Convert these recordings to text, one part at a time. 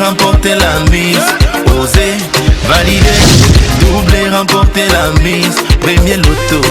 remporter la mise. Oser, valider, doubler, remporter la mise. Premier loto.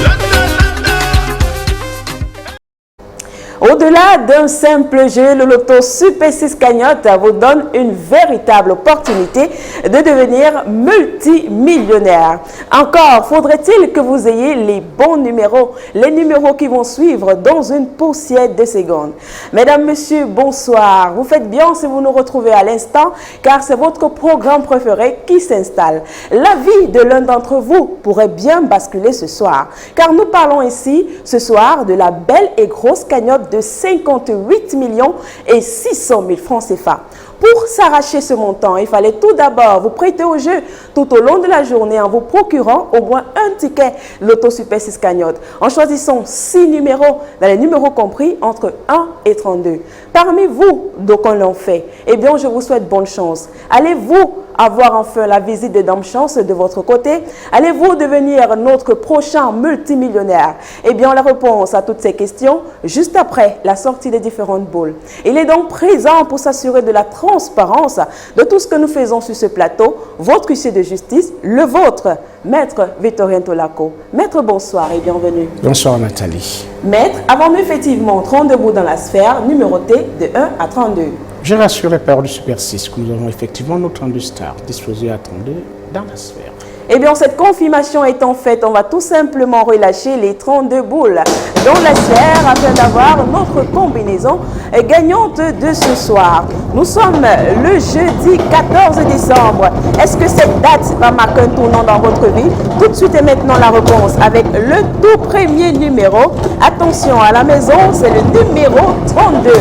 Au-delà d'un simple jeu, le loto Super 6 cagnotte vous donne une véritable opportunité de devenir multimillionnaire. Encore faudrait-il que vous ayez les bons numéros, les numéros qui vont suivre dans une poussière de secondes. Mesdames, Messieurs, bonsoir. Vous faites bien si vous nous retrouvez à l'instant, car c'est votre programme préféré qui s'installe. La vie de l'un d'entre vous pourrait bien basculer ce soir, car nous parlons ici ce soir de la belle et grosse cagnotte de 58 millions et 600 000 francs CFA. Pour s'arracher ce montant, il fallait tout d'abord vous prêter au jeu tout au long de la journée en vous procurant au moins un ticket Loto Super 6 cagnotte, en choisissant 6 numéros, dans les numéros compris entre 1 et 32. Parmi vous, d'aucuns l'ont fait, eh bien je vous souhaite bonne chance. Allez-vous avoir enfin la visite de Dame Chance de votre côté? Allez-vous devenir notre prochain multimillionnaire? Eh bien la réponse à toutes ces questions juste après la sortie des différentes boules. Il est donc présent pour s'assurer de la transparence de tout ce que nous faisons sur ce plateau, votre huissier de justice, le vôtre, Maître Victorien Tolako. Maître, bonsoir et bienvenue. Bonsoir Nathalie. Maître, avons-nous effectivement 32 boules dans la sphère numérotées de 1 à 32? Je rassure les pères du Super 6 que nous avons effectivement nos 32 stars disposées à 32 dans la sphère. Eh bien, cette confirmation étant faite, on va tout simplement relâcher les 32 boules dans la sphère afin d'avoir notre combinaison gagnante de ce soir. Nous sommes le jeudi 14 décembre. Est-ce que cette date va marquer un tournant dans votre vie? Tout de suite et maintenant la réponse avec le tout premier numéro. Attention à la maison, c'est le numéro 32.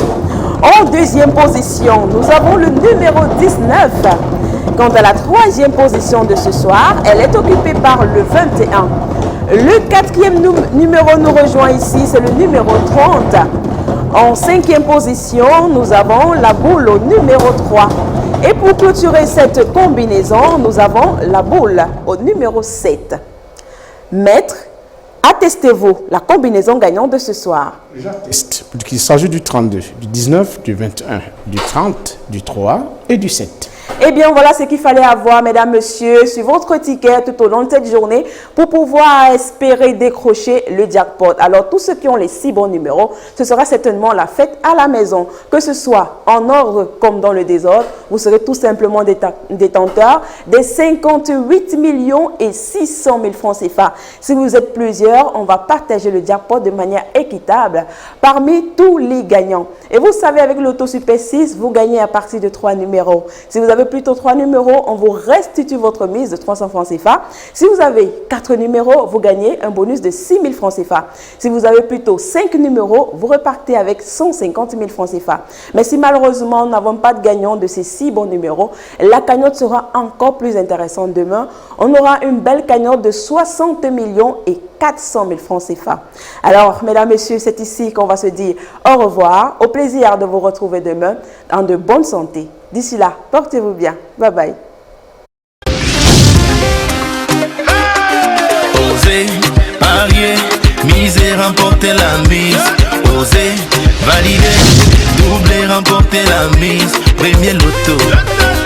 En deuxième position, nous avons le numéro 19. Quant à la troisième position de ce soir, elle est occupée par le 21. Le quatrième numéro nous rejoint ici, c'est le numéro 30. En cinquième position, nous avons la boule au numéro 3. Et pour clôturer cette combinaison, nous avons la boule au numéro 7. Maître, attestez-vous la combinaison gagnante de ce soir? J'atteste qu'il s'agit du 32, du 19, du 21, du 30, du 3 et du 7. Eh bien, voilà ce qu'il fallait avoir, mesdames, messieurs, sur votre ticket tout au long de cette journée pour pouvoir espérer décrocher le jackpot. Alors, tous ceux qui ont les 6 bons numéros, ce sera certainement la fête à la maison. Que ce soit en ordre comme dans le désordre, vous serez tout simplement détenteurs des 58 millions et 600 000 francs CFA. Si vous êtes plusieurs, on va partager le jackpot de manière équitable parmi tous les gagnants. Et vous savez, avec l'Auto Super 6, vous gagnez à partir de 3 numéros. Si vous avez plutôt 3 numéros, on vous restitue votre mise de 300 francs CFA. Si vous avez 4 numéros, vous gagnez un bonus de 6 000 francs CFA. Si vous avez plutôt 5 numéros, vous repartez avec 150 000 francs CFA. Mais si malheureusement nous n'avons pas de gagnant de ces 6 bons numéros, la cagnotte sera encore plus intéressante demain. On aura une belle cagnotte de 60 millions et 400 000 francs CFA. Alors, mesdames, messieurs, c'est ici qu'on va se dire au revoir. Au plaisir de vous retrouver demain en de bonne santé. D'ici là, portez-vous bien. Bye bye. Oser, parier, miser, remporter la mise. Oser, valider, doubler, remporter la mise. Premier loto.